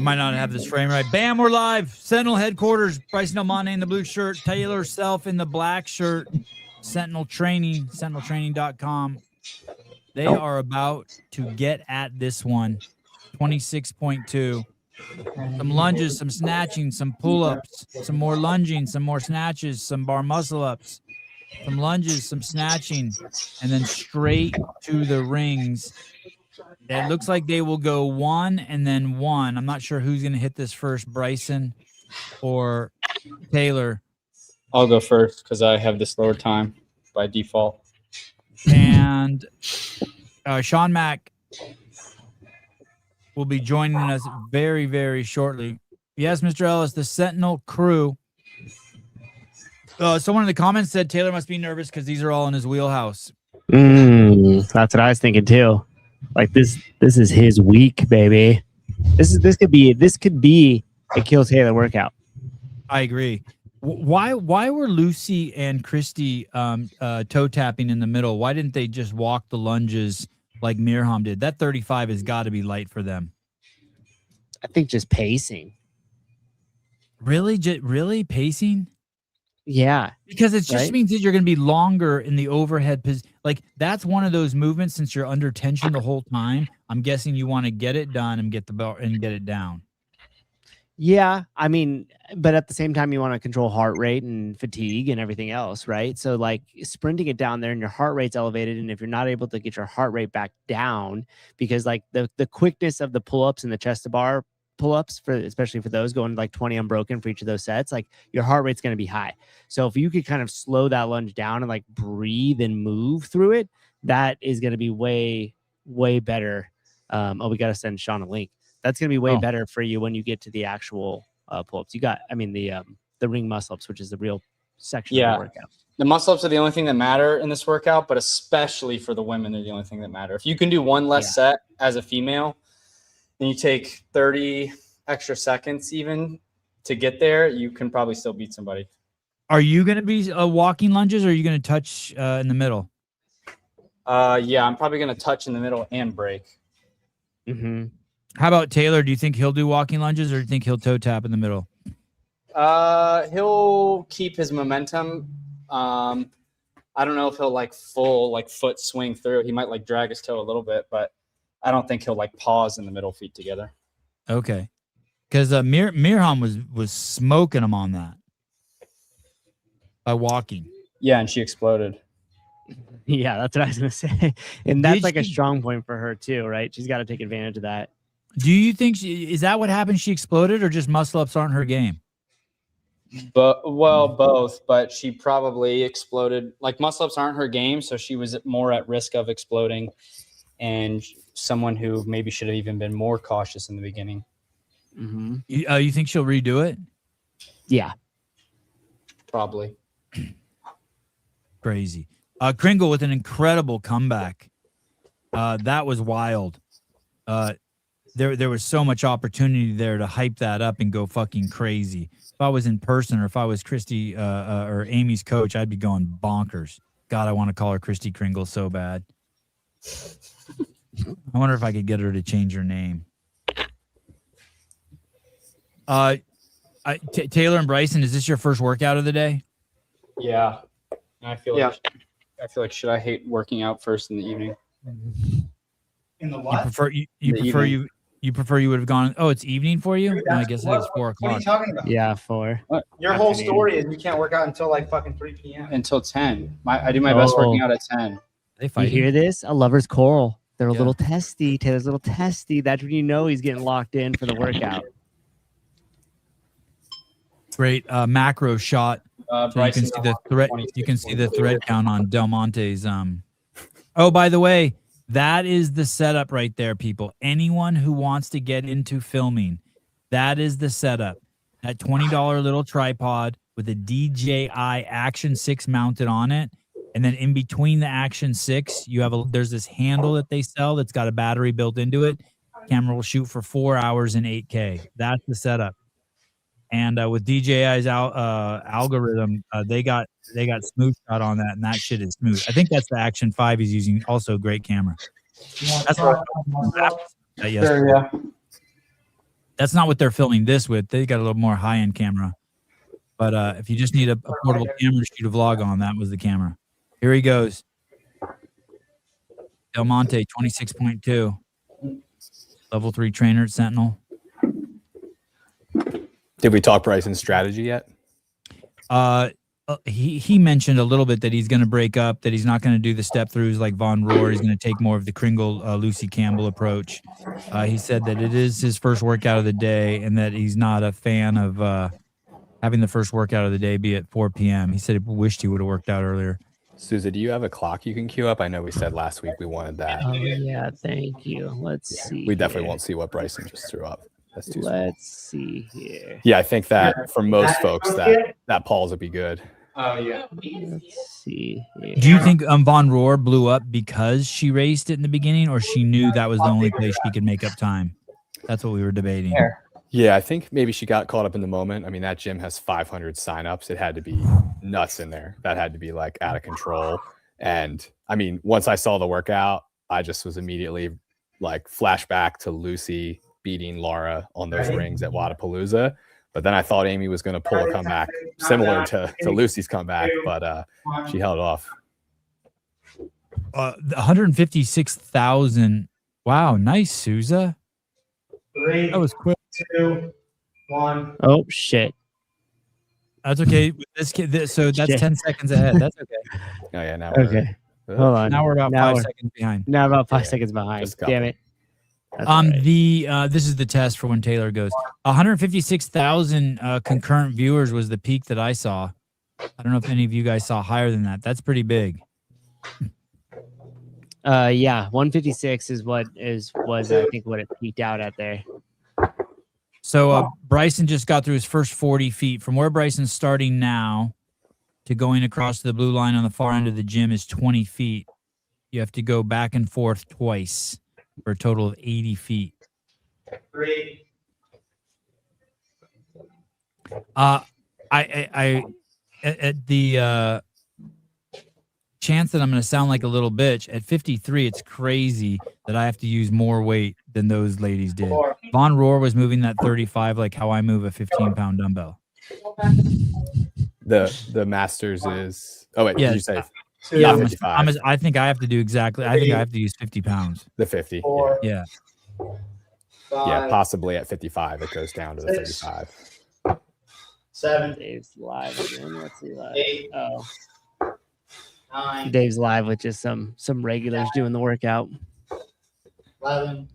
I might not have this frame right. Bam, we're live. Sentinel headquarters. Bryson Del Monte in the blue shirt. Taylor Self in the black shirt. Sentinel Training. SentinelTraining.com. They are about to get at this one. 26.2. Some lunges, some snatching, some pull-ups, some more lunging, some more snatches, some bar muscle-ups, some lunges, some snatching, and then straight to the rings. It looks like they will go one and then one. I'm not sure who's going to hit this first, Bryson or Taylor. I'll go first because I have the slower time by default. And Sean Mack will be joining us very, very shortly. Yes, Mr. Ellis, the Sentinel crew. Someone in the comments said Taylor must be nervous because these are all in his wheelhouse. That's what I was thinking too. Like this is his week, baby. This could be a Kill Taylor workout. I agree. Why were Lucy and Christy toe tapping in the middle? Why didn't they just walk the lunges like Mirham did? That 35 has got to be light for them. I think just pacing. Really? Really pacing? Yeah. Because it just means that you're going to be longer in the overhead position. Like, that's one of those movements since you're under tension the whole time. I'm guessing you want to get it done and get the belt and get it down. Yeah. I mean, but at the same time, you want to control heart rate and fatigue and everything else, right? So, like, sprinting it down there and your heart rate's elevated. And if you're not able to get your heart rate back down, because, like, the quickness of the pull-ups and the chest to bar pull-ups, especially for those going like 20 unbroken for each of those sets, like, your heart rate's going to be high. So if you could kind of slow that lunge down and like breathe and move through it, that is going to be way, way better. We got to send Sean a link. That's going to be way better for you when you get to the actual pull-ups. You got, I mean, the ring muscle-ups, which is the real section of the workout. The muscle-ups are the only thing that matter in this workout, but especially for the women, they're the only thing that matter. If you can do one less set as a female, and you take 30 extra seconds even to get there, you can probably still beat somebody. Are you going to be walking lunges, or are you going to touch in the middle? Yeah, I'm probably going to touch in the middle and break. Mm-hmm. How about Taylor? Do you think he'll do walking lunges, or do you think he'll toe tap in the middle? He'll keep his momentum. I don't know if he'll like full foot swing through. He might like drag his toe a little bit, but I don't think he'll like pause in the middle feet together. Okay. Because Mirham was smoking him on that by walking. Yeah, and she exploded. Yeah, that's what I was going to say. And that's like a strong point for her too, right? She's got to take advantage of that. Do you think is that what happened? She exploded, or just muscle-ups aren't her game? Both, but she probably exploded. Like, muscle-ups aren't her game, so she was more at risk of exploding, and someone who maybe should have even been more cautious in the beginning. Mm-hmm. You think she'll redo it? Yeah. Probably. Crazy. Kringle with an incredible comeback. That was wild. There was so much opportunity there to hype that up and go fucking crazy. If I was in person, or if I was Christy or Amy's coach, I'd be going bonkers. God, I want to call her Christy Kringle so bad. I wonder if I could get her to change her name. Taylor and Bryson, is this your first workout of the day? Yeah. I feel like should I hate working out first in the evening? In the what? You prefer you would have gone. Oh, it's evening for you? Dude, No, I guess it's 4 o'clock. What are you talking about? Yeah, 4. What? Your whole story is you can't work out until like fucking 3 p.m. Until 10. I do my best working out at 10. They You fight. hear this? A lover's quarrel. They're a Yeah. little testy. Taylor's a little testy. That's when you know he's getting locked in for the workout. Great macro shot. So you can see the thread. You can see the thread count on Del Monte's. Oh, by the way, that is the setup right there, people. Anyone who wants to get into filming, that is the setup. That $20 little tripod with a DJI Action 6 mounted on it, and then in between the Action 6, you have there's this handle that they sell that's got a battery built into it. Camera will shoot for 4 hours in 8K. That's the setup. And with DJI's algorithm, they got smooth shot on that, and that shit is smooth. I think that's the Action 5 he's using. Also, great camera. That's what Yeah. That's not what they're filming this with. They got a little more high-end camera. But if you just need a portable camera to shoot a vlog on, that was the camera. Here he goes. Del Monte, 26.2. Level 3 trainer at Sentinel. Did we talk Bryson's strategy yet? He mentioned a little bit that he's going to break up, that he's not going to do the step throughs like Von Rohr. He's going to take more of the Kringle, Lucy Campbell approach. He said that it is his first workout of the day and that he's not a fan of having the first workout of the day be at 4 p.m. He said he wished he would have worked out earlier. Susa, do you have a clock you can queue up? I know we said last week we wanted that. Oh yeah, thank you. Let's see. We definitely won't see what Bryson just threw up. That's too small. Let's see here. Yeah, I think that for most folks that pause would be good. Oh yeah. Let's see here. Do you think Von Rohr blew up because she raced it in the beginning, or she knew that was the only place she could make up time? That's what we were debating. Yeah, I think maybe she got caught up in the moment. I mean, that gym has 500 signups. It had to be nuts in there. That had to be like out of control. And I mean, once I saw the workout, I just was immediately like flashback to Lucy beating Laura on those rings at Wadapalooza. But then I thought Amy was going to pull a comeback similar to Lucy's comeback, but she held off. 156,000. Wow, nice, Souza. 3, That was quick. 2, 1. Oh shit. That's okay. This kid, so that's Shit. 10 seconds ahead. That's okay. Oh yeah, now Okay. Hold on. Now we're about Now 5 we're- seconds behind. Now about 5 Yeah, seconds behind. just a couple. Damn it. That's all right. This is the test for when Taylor goes. 156,000 concurrent viewers was the peak that I saw. I don't know if any of you guys saw higher than that. That's pretty big. Yeah, 156 is was I think what it peaked out at there. So Bryson just got through his first 40 feet. From where Bryson's starting now to going across the blue line on the far end of the gym is 20 feet. You have to go back and forth twice for a total of 80 feet. 3. I at the chance that I'm going to sound like a little bitch, at 53, it's crazy that I have to use more weight than those ladies did. Von Rohr was moving that 35 like how I move a 15-pound dumbbell. The Masters is. Oh wait, Yeah. did you say? Yeah, 55. I think I have to do exactly. I think I have to use 50 pounds. The 50. 4. Yeah. Yeah, possibly at 55 it goes down to the 6. 35. 7. Dave's live again. Let's see live. 8. Oh, 9. Dave's live with just some regulars doing the workout. 11.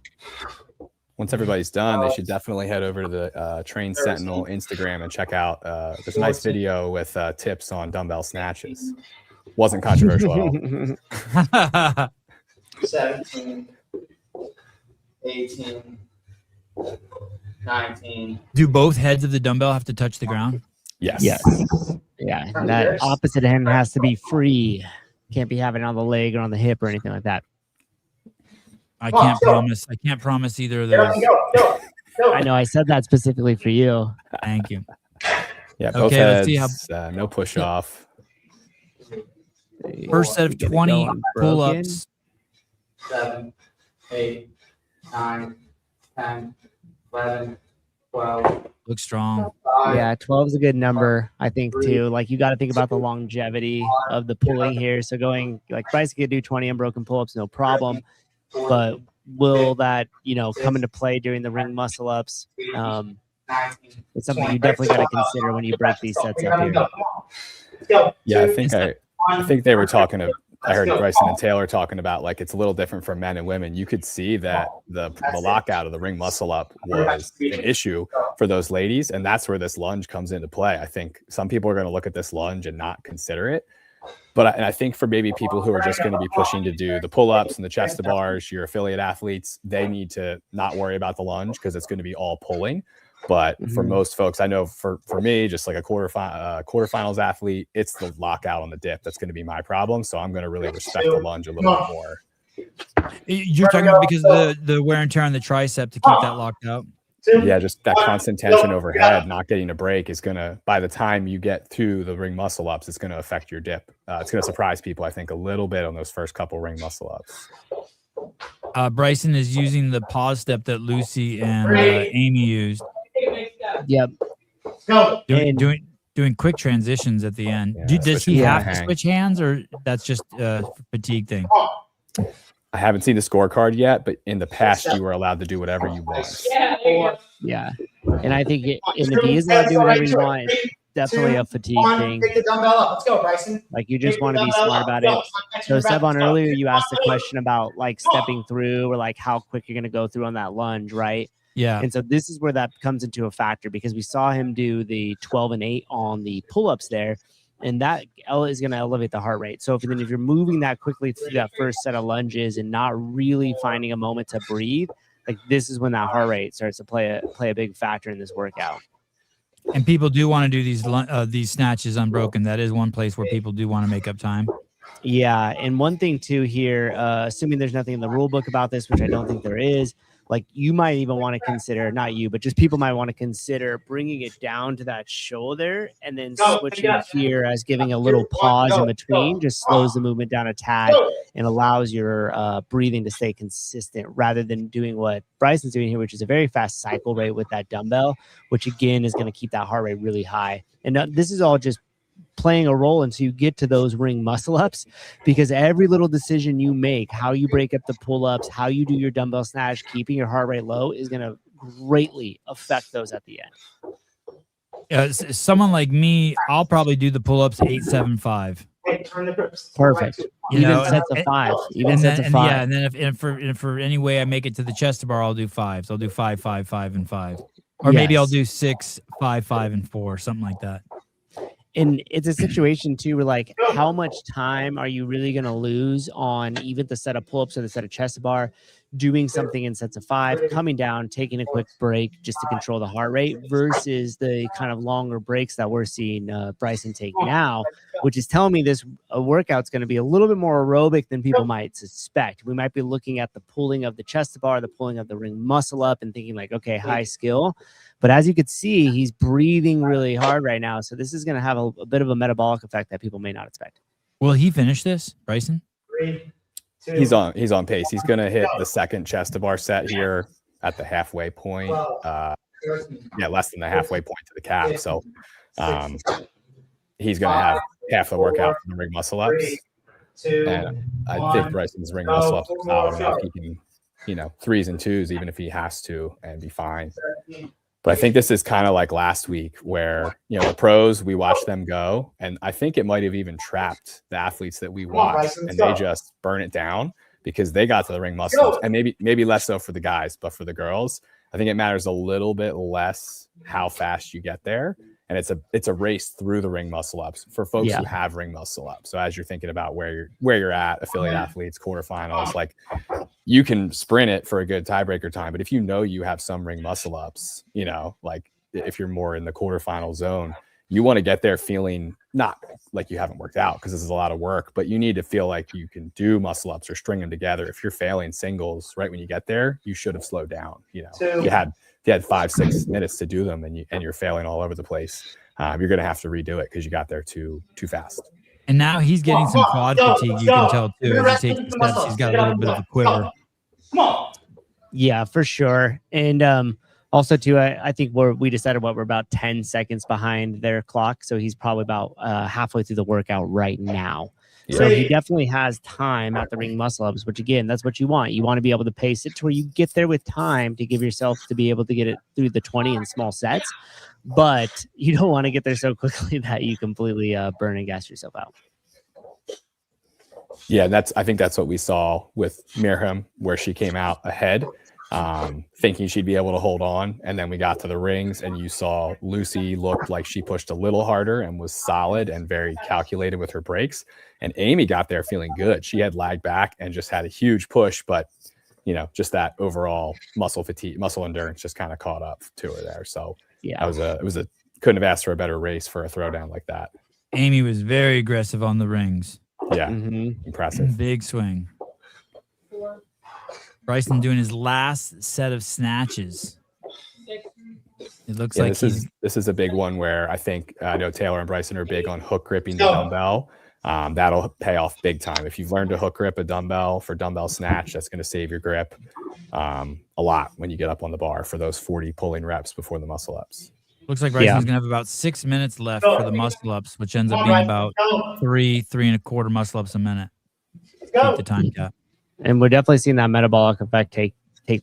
Once everybody's done, they should definitely head over to the Train Sentinel Instagram and check out. There's a nice video with tips on dumbbell snatches. Wasn't controversial at all. 17. 18. 19. Do both heads of the dumbbell have to touch the ground? Yes. Yes. Yeah, that opposite hand has to be free. Can't be having it on the leg or on the hip or anything like that. I can't promise. I can't promise either of those. Go. I know I said that specifically for you. Thank you. Yeah, both Okay, let's heads, see no push off. First set of Get it 20 going, pull-ups. 7. 8. 9. 10. 11. 12. Look strong. 5. Yeah, 12 is a good number, I think, too. Like, you got to think about the longevity of the pulling here. So going, like, Bryson could do 20 unbroken pull-ups, no problem. But will that, come into play during the ring muscle ups? It's something you definitely got to consider when you break these sets up here. Yeah, I think they were talking to. I heard Bryson and Taylor talking about like it's a little different for men and women. You could see that the lockout of the ring muscle up was an issue for those ladies, and that's where this lunge comes into play. I think some people are going to look at this lunge and not consider it. But I think for maybe people who are just going to be pushing to do the pull-ups and the chest to bars, your affiliate athletes, they need to not worry about the lunge because it's going to be all pulling. But for most folks, I know for me, just like a quarterfinals athlete, it's the lockout on the dip that's going to be my problem. So I'm going to really respect the lunge a little bit more. You're talking about because of the wear and tear on the tricep to keep that locked out? Yeah, just that constant tension overhead, not getting a break is going to, by the time you get to the ring muscle ups, it's going to affect your dip. It's going to surprise people, I think, a little bit on those first couple ring muscle ups. Bryson is using the pause step that Lucy and Amy used. Yep. Go. Doing quick transitions at the end. Yeah, Does he have to switch hands, or that's just a fatigue thing? I haven't seen the scorecard yet, but in the past, you were allowed to do whatever you want. Yeah. And I think if he is allowed to do whatever you want, it's definitely a fatigue thing. Pick the dumbbell up. Let's go, Bryson. Like, you just want to be smart about it. So Sebon, earlier you asked the question about like stepping through or like how quick you're going to go through on that lunge, right? Yeah. And so this is where that comes into a factor, because we saw him do the 12 and 8 on the pull-ups there, and that is going to elevate the heart rate. So if you're moving that quickly through that first set of lunges and not really finding a moment to breathe, like this is when that heart rate starts to play a big factor in this workout. And people do want to do these snatches unbroken. That is one place where people do want to make up time. Yeah, and one thing too here, assuming there's nothing in the rule book about this, which I don't think there is, like you might even want to consider, not you, but just people might want to consider bringing it down to that shoulder and then switching here as giving a little pause in between, just slows the movement down a tad and allows your breathing to stay consistent rather than doing what Bryson's doing here, which is a very fast cycle rate with that dumbbell, which again is going to keep that heart rate really high. And this is all just playing a role until you get to those ring muscle ups, because every little decision you make, how you break up the pull-ups, how you do your dumbbell snatch, keeping your heart rate low is going to greatly affect those at the end. Someone like me, I'll probably do the pull-ups 8-7-5. Perfect. Even sets of 5. Even sets of 5. Yeah, and then if for any way I make it to the chest bar, I'll do 5s. I'll do 5, 5, 5, and 5. Or maybe I'll do 6, 5, 5, and 4, something like that. And it's a situation too where like, how much time are you really going to lose on even the set of pull-ups or the set of chest bar, doing something in sets of 5, coming down, taking a quick break just to control the heart rate versus the kind of longer breaks that we're seeing Bryson take now, which is telling me this workout's going to be a little bit more aerobic than people might suspect. We might be looking at the pulling of the chest bar, the pulling of the ring muscle up and thinking like, okay, high skill. But as you could see, he's breathing really hard right now. So this is going to have a bit of a metabolic effect that people may not expect. Will he finish this, Bryson? 3, 2, He's on pace. He's going to hit the second chest to bar set here at the halfway point. Less than the halfway point to the calf. So he's going to have half the workout from the ring muscle ups. And I think Bryson's ring muscle ups are solid enough. He can, 3s and 2s, even if he has to, and be fine. But I think this is kind of like last week where, the pros, we watched them go. And I think it might have even trapped the athletes that we watched and they just burn it down because they got to the ring muscles. And maybe less so for the guys, but for the girls, I think it matters a little bit less how fast you get there. And it's a race through the ring muscle ups for folks who have ring muscle ups. So as you're thinking about where you're at, affiliate athletes, quarterfinals, like you can sprint it for a good tiebreaker time. But if you have some ring muscle ups, like if you're more in the quarterfinal zone, you want to get there feeling not like you haven't worked out because this is a lot of work, but you need to feel like you can do muscle ups or string them together. If you're failing singles right when you get there, you should have slowed down. You had 5-6 minutes to do them and you're failing all over the place. You're going to have to redo it because you got there too fast. And now he's getting some quad fatigue. You can tell too as he takes the steps. He's got a little bit of a quiver. Yeah, for sure. And also too, I think we decided we're about 10 seconds behind their clock, so he's probably about halfway through the workout right now. Yeah. So he definitely has time at the ring muscle ups, which again, that's what you want. You want to be able to pace it to where you get there with time to give yourself to be able to get it through the 20 in small sets, but you don't want to get there so quickly that you completely burn and gas yourself out. Yeah, I think that's what we saw with Miriam, where she came out ahead, thinking she'd be able to hold on. And then we got to the rings and you saw Lucy looked like she pushed a little harder and was solid and very calculated with her breaks. And Amy got there feeling good. She had lagged back and just had a huge push, but just that overall muscle fatigue, muscle endurance just kind of caught up to her there. So yeah, couldn't have asked for a better race for a throwdown like that. Amy was very aggressive on the rings. Yeah. Impressive. Big swing. Bryson doing his last set of snatches. It looks like this is a big one where I think I know Taylor and Bryson are big on hook gripping the dumbbell. That'll pay off big time. If you've learned to hook grip a dumbbell for dumbbell snatch, that's going to save your grip a lot when you get up on the bar for those 40 pulling reps before the muscle ups. Looks like Bryson's gonna have about 6 minutes left for the muscle ups, which ends up being about 3.25 muscle ups a minute. Beat the time cap. And we're definitely seeing that metabolic effect take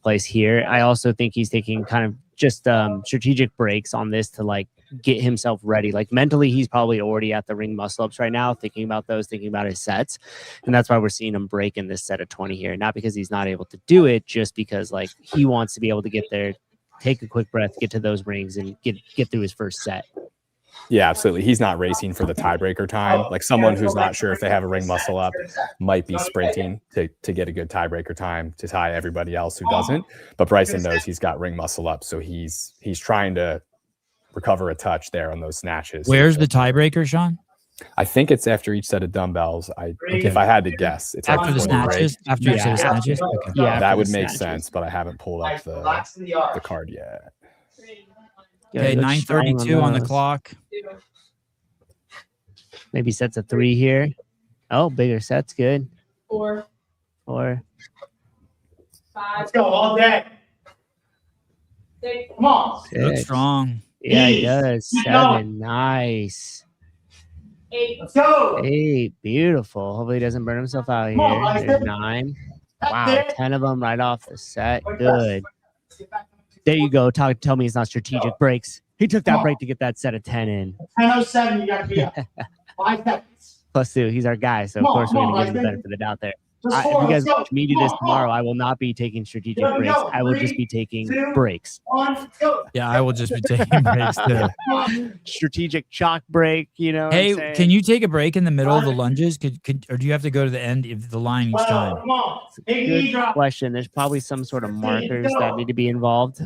place here. I also think he's taking kind of just strategic breaks on this to like get himself ready. Like mentally, he's probably already at the ring muscle ups right now, thinking about his sets. And that's why we're seeing him break in this set of 20 here. Not because he's not able to do it, just because like he wants to be able to get there, take a quick breath, get to those rings and get through his first set. Yeah, absolutely. He's not racing for the tiebreaker time. Like someone who's not sure if they have a ring muscle up might be sprinting to get a good tiebreaker time to tie everybody else who doesn't. But Bryson knows he's got ring muscle up, so he's trying to recover a touch there on those snatches. Where's the tiebreaker, Sean? I think it's after each set of dumbbells. If I had to guess, it's after the snatches. After each set of snatches. Okay. Yeah, that would make sense, but I haven't pulled up the card yet. Okay, 9:32 on the clock. Maybe sets of 3 here. Oh, bigger sets, good. 4. 4. 5. Let's go all day. 6. Come on. Looks strong. Yeah, he does. 7. Nice. 8. Let's go. 8. Beautiful. Hopefully he doesn't burn himself out here. There's 9. Wow, 10 of them right off the set. Good. There you go. Tell me it's not strategic breaks. He took that break to get that set of 10 in. 10:07, you got to be up. 5 seconds. +2. He's our guy, so of course we're going to give him the benefit of the doubt there. If you guys watch me do this tomorrow, I will not be taking strategic breaks. I will just be taking breaks. 1, go. Yeah, I will just be taking breaks too. Strategic chalk break, you know. Hey, can you take a break in the middle of the lunges? Or do you have to go to the end of the line each time? Come on. Good question. There's probably some sort of markers that need to be involved.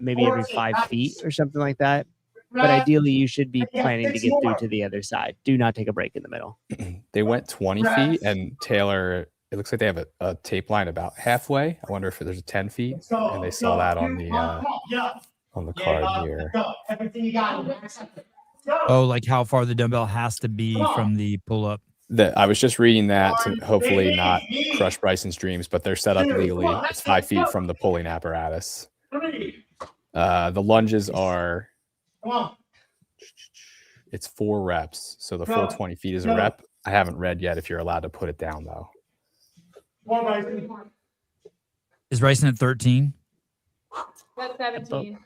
Maybe every 5 feet or something like that. But ideally, you should be planning to get through to the other side. Do not take a break in the middle. They went 20 feet, and Taylor, it looks like they have a tape line about halfway. I wonder if there's a 10 feet, and they saw that on the card here. Everything you got. Oh, like how far the dumbbell has to be from the pull-up. I was just reading that to hopefully not crush Bryson's dreams, but they're set up legally. It's 5 feet from the pulling apparatus. The lunges are... It's 4 reps, so the full 20 feet is a rep. I haven't read yet if you're allowed to put it down, though. Is Bryson at 13? That's 17.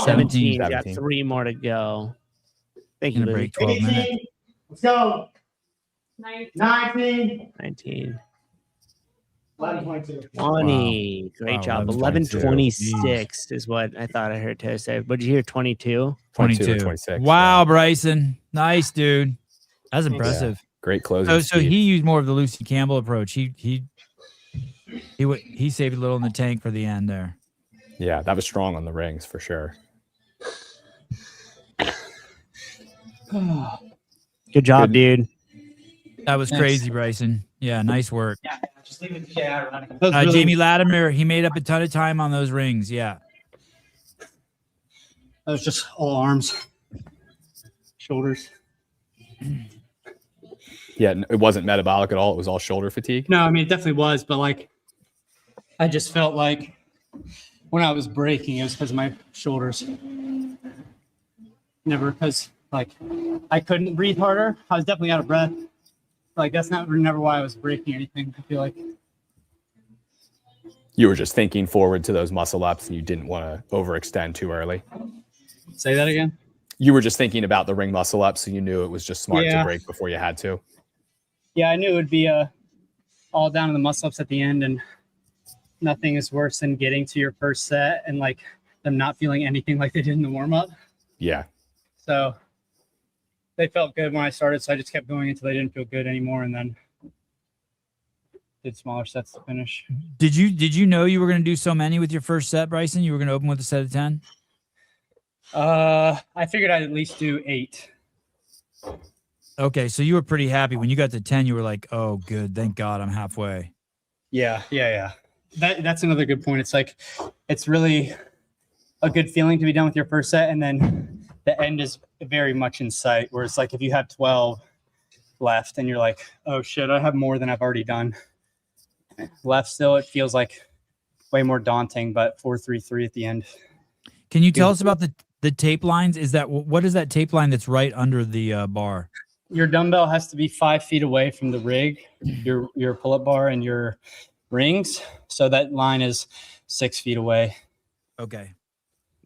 17. Got 3 more to go. Thank you, Break 12 minutes. Let's go. 19. 19. 11:22. 20. Great Wow, job. 11:22. 11:26 is what I thought I heard Taylor say. What did you hear? 22? 22 or 26. Wow, yeah. Bryson. Nice, dude. That's impressive. Yeah. Great closing. So he used more of the Lucy Campbell approach. He saved a little in the tank for the end there. Yeah, that was strong on the rings for sure. Good job, dude. That was crazy, Bryson. Yeah, nice work. Yeah, just leave it to JR running. Jamie Latimer, he made up a ton of time on those rings. Yeah. That was just all arms, shoulders. Yeah, it wasn't metabolic at all. It was all shoulder fatigue. No, I mean, it definitely was, but like, I just felt like when I was breaking, it was because of my shoulders. Never, because like I couldn't breathe harder. I was definitely out of breath. Like, that's never why I was breaking anything. I feel like You were just thinking forward to those muscle ups and you didn't want to overextend too early. Say that again. You were just thinking about the ring muscle up, so you knew it was just smart to break before you had to. Yeah, I knew it would be all down to the muscle ups at the end, and nothing is worse than getting to your first set and like them not feeling anything like they did in the warm up. Yeah. So they felt good when I started, so I just kept going until they didn't feel good anymore, and then did smaller sets to finish. Did you know you were going to do so many with your first set, Bryson? You were going to open with a set of 10? I figured I'd at least do 8. Okay, so you were pretty happy when you got to 10. You were like, "Oh, good, thank God, I'm halfway." Yeah. That's another good point. It's like it's really a good feeling to be done with your first set, and then the end is very much in sight. Where it's like if you have 12, left, and you're like, oh shit, I have more than I've already done left. Still, it feels like way more daunting, but 4.33 at the end. Can you tell us about the tape lines? What is that tape line that's right under the bar? Your dumbbell has to be 5 feet away from the rig, your pull-up bar and your rings. So that line is 6 feet away. Okay.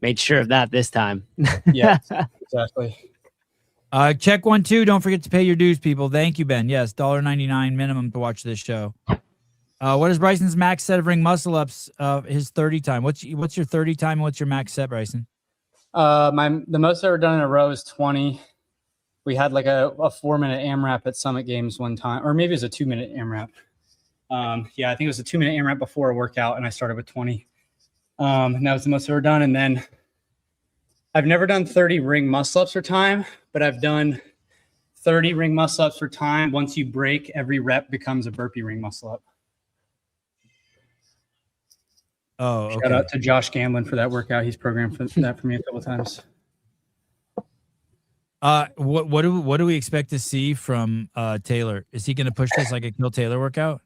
Made sure of that this time. Yeah, exactly. Check 1, 2. Don't forget to pay your dues, people. Thank you, Ben. Yes, $1.99 minimum to watch this show. What is Bryson's max set of ring muscle ups? His 30 time. What's your 30 time? And what's your max set, Bryson? The most I've ever done in a row is 20. We had like a 4-minute AMRAP at Summit Games one time, or maybe it was a 2-minute AMRAP. Yeah, I think it was a 2-minute AMRAP before a workout, and I started with 20. And that was the most I've ever done. And then I've never done 30 ring muscle ups for time, but I've done 30 ring muscle ups for time. Once you break, every rep becomes a burpee ring muscle up. Oh, okay. Shout out to Josh Gamblin for that workout. He's programmed for that for me a couple of times. What do we expect to see from Taylor? Is he going to push this like a Kill Taylor workout?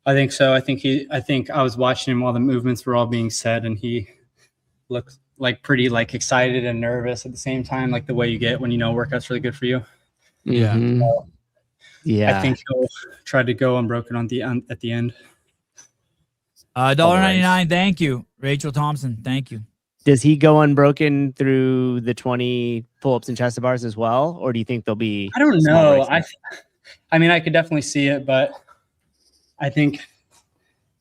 I think so. I think I was watching him while the movements were all being said, and he looked like pretty like excited and nervous at the same time, like the way you get when you know a workout's really good for you. Yeah. Mm-hmm. Yeah. I think he'll try to go unbroken at the end. $1.99. Thank you, Rachel Thompson. Thank you. Does he go unbroken through the 20 pull-ups and chest bars as well, or do you think there'll be? I don't know. I mean, I could definitely see it, but I think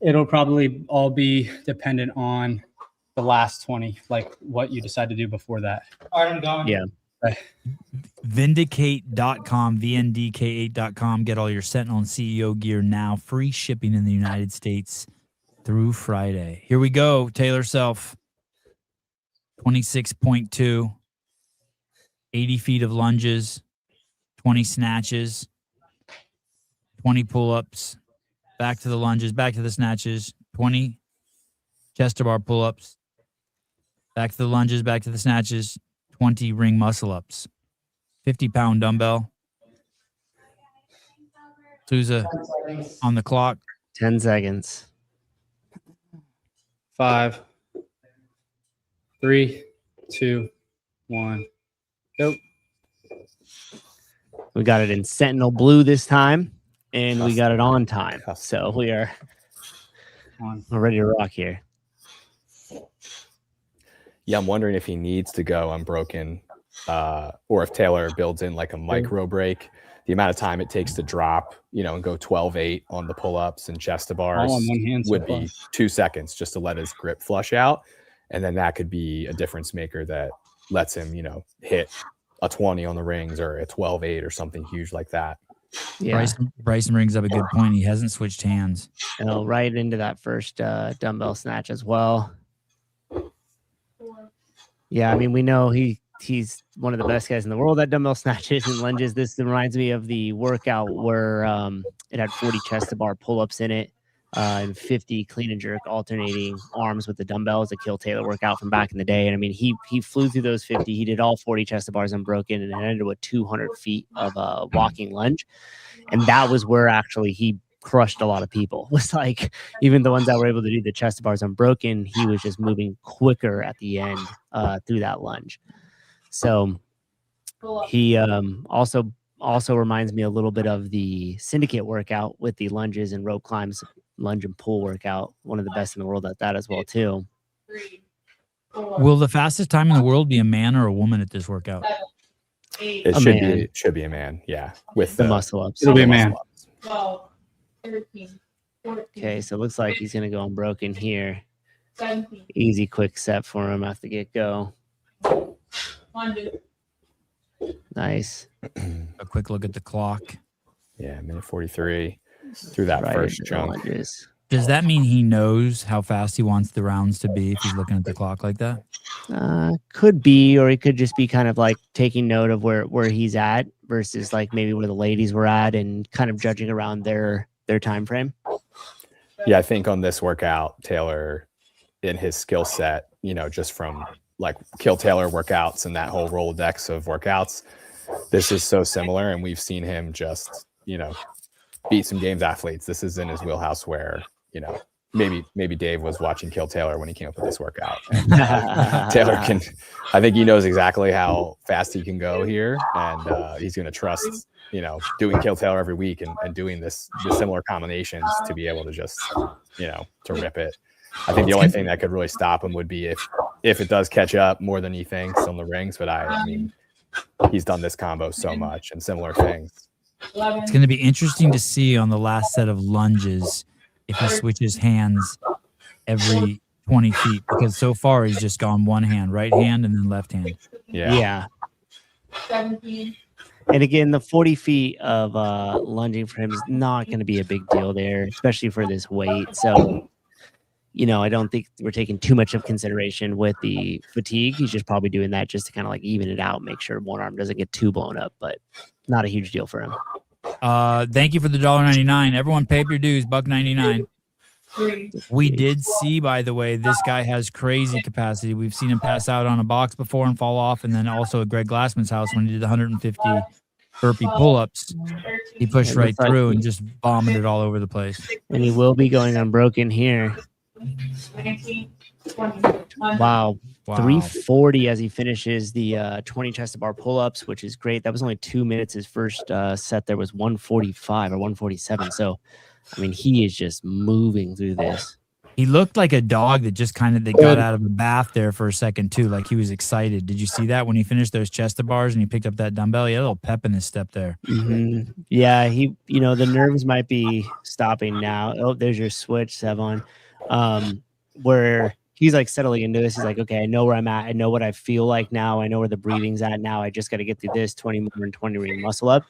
it'll probably all be dependent on the last 20, like what you decide to do before that. All right, I'm going. Yeah. Vindicate.com, VNDK8.com. Get all your Sentinel and CEO gear now. Free shipping in the United States through Friday. Here we go. Taylor Self. 26.2. 80 feet of lunges. 20 snatches. 20 pull-ups. Back to the lunges. Back to the snatches. 20 chest to bar pull-ups. Back to the lunges. Back to the snatches. 20 ring muscle-ups. 50-pound dumbbell. Souza on the clock. 10 seconds. 5, 3, 2, 1, go. We got it in Sentinel blue this time, and we got it on time. So we're ready to rock here. Yeah, I'm wondering if he needs to go unbroken, or if Taylor builds in like a micro break. The amount of time it takes to drop, and go 12-8 on the pull-ups and chest to bars would be 2 seconds just to let his grip flush out. And then that could be a difference maker that lets him, hit a 20 on the rings or a 12-8 or something huge like that. Yeah. Bryson brings up a good point. He hasn't switched hands. Right into that first dumbbell snatch as well. Yeah, I mean, we know he's one of the best guys in the world at dumbbell snatches and lunges. This reminds me of the workout where it had 40 chest to bar pull-ups in it and 50 clean and jerk alternating arms with the dumbbells, a Kill Taylor workout from back in the day. And I mean, he flew through those 50. He did all 40 chest to bars unbroken and ended with 200 feet of a walking lunge. And that was where actually he crushed a lot of people. It was like even the ones that were able to do the chest to bars unbroken, he was just moving quicker at the end through that lunge. So he also reminds me a little bit of the syndicate workout with the lunges and rope climbs, lunge and pull workout. One of the best in the world at that as well too. Will the fastest time in the world be a man or a woman at this workout? It should be a man. Yeah, with the muscle ups. It'll be a man. 12, 13, 14. Okay, so it looks like he's gonna go unbroken here. 17. Easy, quick set for him at the get go. 100. Nice. A quick look at the clock. Yeah, minute 43 through that Right first into jump. lunges. Does that mean he knows how fast he wants the rounds to be if he's looking at the clock like that? Could be, or he could just be kind of like taking note of where he's at versus like maybe where the ladies were at and kind of judging around their time frame. Yeah, I think on this workout, Taylor, in his skill set, just from like Kill Taylor workouts and that whole Rolodex of workouts, this is so similar, and we've seen him just, beat some games athletes. This is in his wheelhouse where, maybe Dave was watching Kill Taylor when he came up with this workout. And, Taylor I think he knows exactly how fast he can go here, and he's going to trust, doing Kill Taylor every week and doing the similar combinations to be able to just, to rip it. I think the only thing that could really stop him would be if it does catch up more than he thinks on the rings. But I mean, he's done this combo so much and similar things. It's going to be interesting to see on the last set of lunges if he switches hands every 20 feet, because so far he's just gone one hand, right hand, and then left hand. Yeah. 17. And again, the 40 feet of lunging for him is not going to be a big deal there, especially for this weight. So, I don't think we're taking too much of consideration with the fatigue. He's just probably doing that just to kind of like even it out, make sure one arm doesn't get too blown up, but not a huge deal for him. Thank you for the $1.99. Everyone pay up your dues, $1.99. We did see, by the way, this guy has crazy capacity. We've seen him pass out on a box before and fall off, and then also at Greg Glassman's house when he did the 150 burpee pull-ups. He pushed right through and just vomited all over the place. And he will be going unbroken here. 19, 20. Wow. 340 as he finishes the 20 chest bar pull-ups, which is great. That was only 2 minutes. His first set there was 145 or 147. So, I mean, he is just moving through this. He looked like a dog that just got out of a bath there for a second too. Like he was excited. Did you see that when he finished those chest bars and he picked up that dumbbell? He had a little pep in his step there. Mm-hmm. Yeah, the nerves might be stopping now. Oh, there's your switch, Sevon. Where he's like settling into this. He's like, okay, I know where I'm at. I know what I feel like now. I know where the breathing's at now. I just got to get through this 20 more and 20 ring muscle up.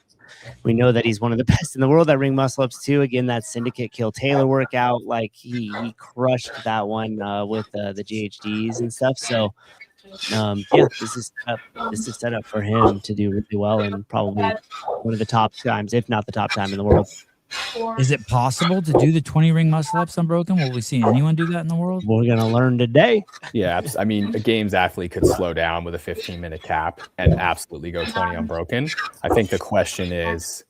We know that he's one of the best in the world at ring muscle ups too. Again, that Syndicate Kill Taylor workout, like he crushed that one with the GHDs and stuff. So this is set up for him to do really well and probably one of the top times, if not the top time in the world. Is it possible to do the 20 ring muscle ups unbroken? Will we see anyone do that in the world? We're going to learn today. Yeah. I mean, a games athlete could slow down with a 15-minute cap and absolutely go 20 unbroken. I think the question is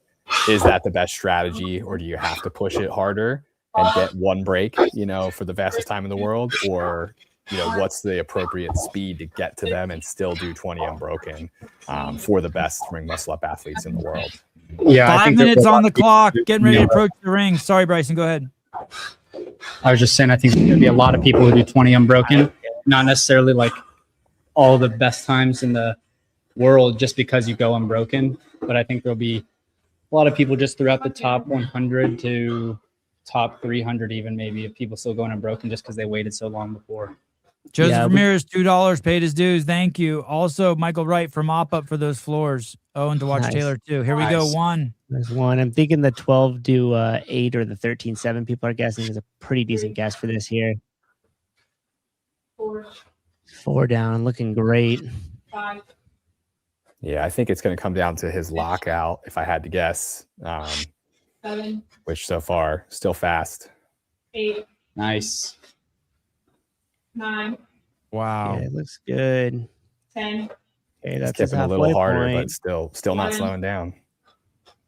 that the best strategy, or do you have to push it harder and get one break, for the fastest time in the world? Or, what's the appropriate speed to get to them and still do 20 unbroken for the best ring muscle up athletes in the world? Yeah, 5 minutes on the clock. Getting ready to approach the ring. Sorry, Bryson. Go ahead. I was just saying, I think there's going to be a lot of people who do 20 unbroken, not necessarily like all the best times in the world just because you go unbroken. But I think there'll be a lot of people just throughout the top 100 to top 300, even maybe, of people still going unbroken just because they waited so long before. Joseph Ramirez, $2 paid his dues. Thank you. Also, Michael Wright for mop up for those floors. Oh, and to watch Taylor too. Here we go. One. There's one. I'm thinking the 12 do 8 or the 13-7 people are guessing is a pretty decent guess for this here. 4 down, looking great. 5. Yeah, I think it's going to come down to his lockout, if I had to guess. 7. Which so far still fast. 8. Nice. 9. Wow. Yeah, it looks good. 10. Okay, that's skipping a little harder, point. but still not slowing down.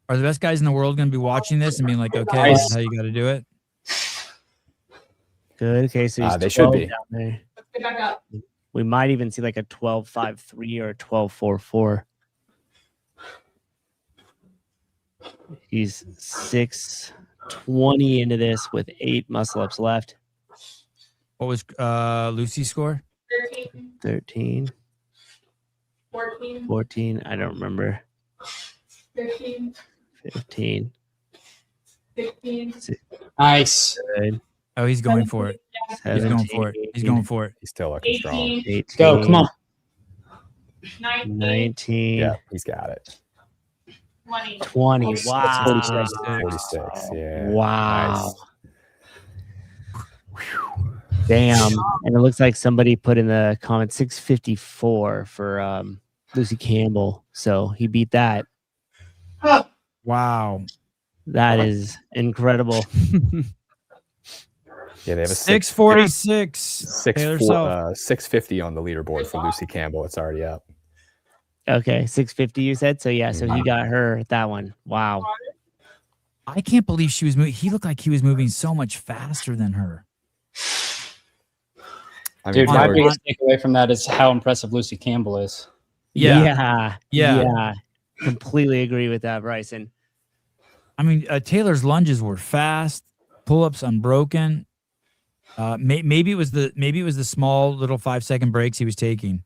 Are the best guys in the world going to be watching this and being like, okay, this is how you got to do it? Good. Okay, so he's they should be. Down there. Let's get back up. We might even see like a 12.53 or a 12.44. He's 6:20 into this with 8 muscle ups left. What was Lucy's score? 13. 13, 14. 14. I don't remember. 15. 15. 16. Nice. Good. Oh, he's going for it. He's going for it. He's going for it. He's still looking strong. 18, Go. Come on. 19. 19. Yeah, he's got it. 20. 20. Wow. 46. Yeah. Wow. Nice. Damn. And it looks like somebody put in the comments 654 for Lucy Campbell. So he beat that. Wow. That is incredible. Yeah, they have a 646. 650 on the leaderboard for Lucy Campbell. It's already up. Okay, 650 you said. So yeah, so he got her that one. Wow. I can't believe she was moving. He looked like he was moving so much faster than her. I mean, Dude, my Taylor, biggest takeaway from that is how impressive Lucy Campbell is. Yeah. Completely agree with that, Bryson. I mean, Taylor's lunges were fast, pull-ups unbroken. Maybe it was the small little 5-second breaks he was taking.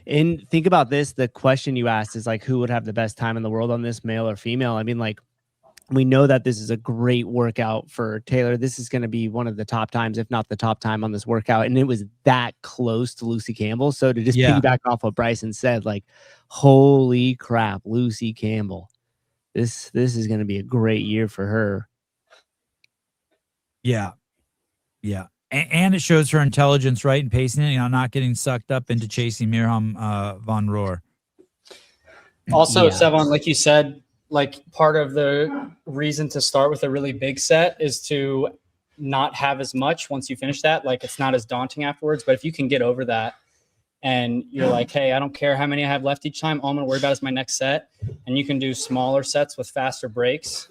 And think about this. The question you asked is like, who would have the best time in the world on this, male or female? I mean, like, we know that this is a great workout for Taylor. This is going to be one of the top times, if not the top time on this workout. And it was that close to Lucy Campbell. So to just piggyback off what Bryson said, like, holy crap, Lucy Campbell. This is going to be a great year for her. Yeah. Yeah. And it shows her intelligence, right? And pacing it, not getting sucked up into chasing Mirham von Rohr. Also, Sevon, like you said, like part of the reason to start with a really big set is to not have as much once you finish that. Like it's not as daunting afterwards. But if you can get over that and you're like, hey, I don't care how many I have left each time. All I'm going to worry about is my next set. And you can do smaller sets with faster breaks,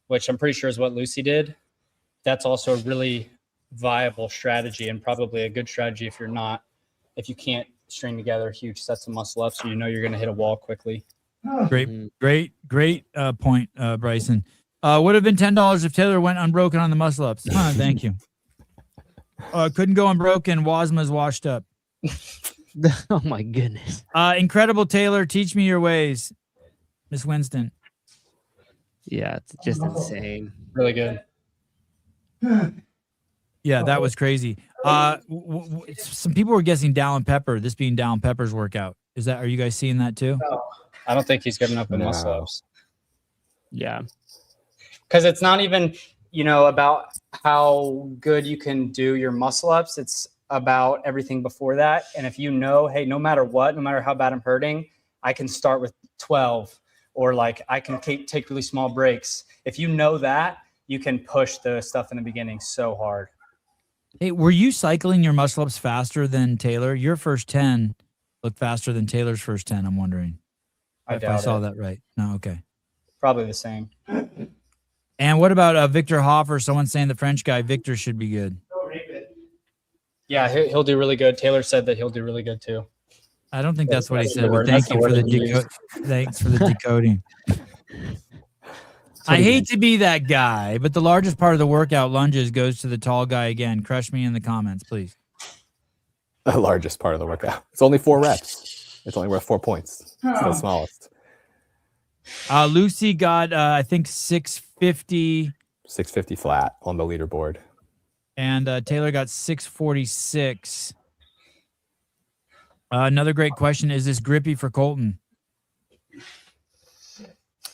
which I'm pretty sure is what Lucy did. That's also a really viable strategy and probably a good strategy if you can't string together huge sets of muscle ups, so you're going to hit a wall quickly. Great point, Bryson. Would have been $10 if Taylor went unbroken on the muscle ups. Thank you. Couldn't go unbroken. Wasma's washed up. Oh my goodness. Incredible, Taylor. Teach me your ways, Miss Winston. Yeah, it's just insane. Really good. Yeah, that was crazy. Some people were guessing Dallin Pepper, this being Dallin Pepper's workout. Are you guys seeing that too? No, I don't think he's good enough in muscle ups. Yeah. Because it's not even, about how good you can do your muscle ups. It's about everything before that. And if hey, no matter what, no matter how bad I'm hurting, I can start with 12 or like I can take really small breaks. If you know that, you can push the stuff in the beginning so hard. Hey, were you cycling your muscle ups faster than Taylor? Your first 10 looked faster than Taylor's first 10. I'm wondering if I saw that right. No, okay. Probably the same. And what about Victor Hoffer? Someone saying the French guy Victor should be good. Yeah, he'll do really good. Taylor said that he'll do really good too. I don't think that's what he said, but thanks for the decoding. I hate to be that guy, but the largest part of the workout, lunges, goes to the tall guy again. Crush me in the comments, please. The largest part of the workout. It's only 4 reps. It's only worth 4 points. It's the smallest. Lucy got, I think, 650. 650 flat on the leaderboard. And Taylor got 646. Another great question. Is this grippy for Colton?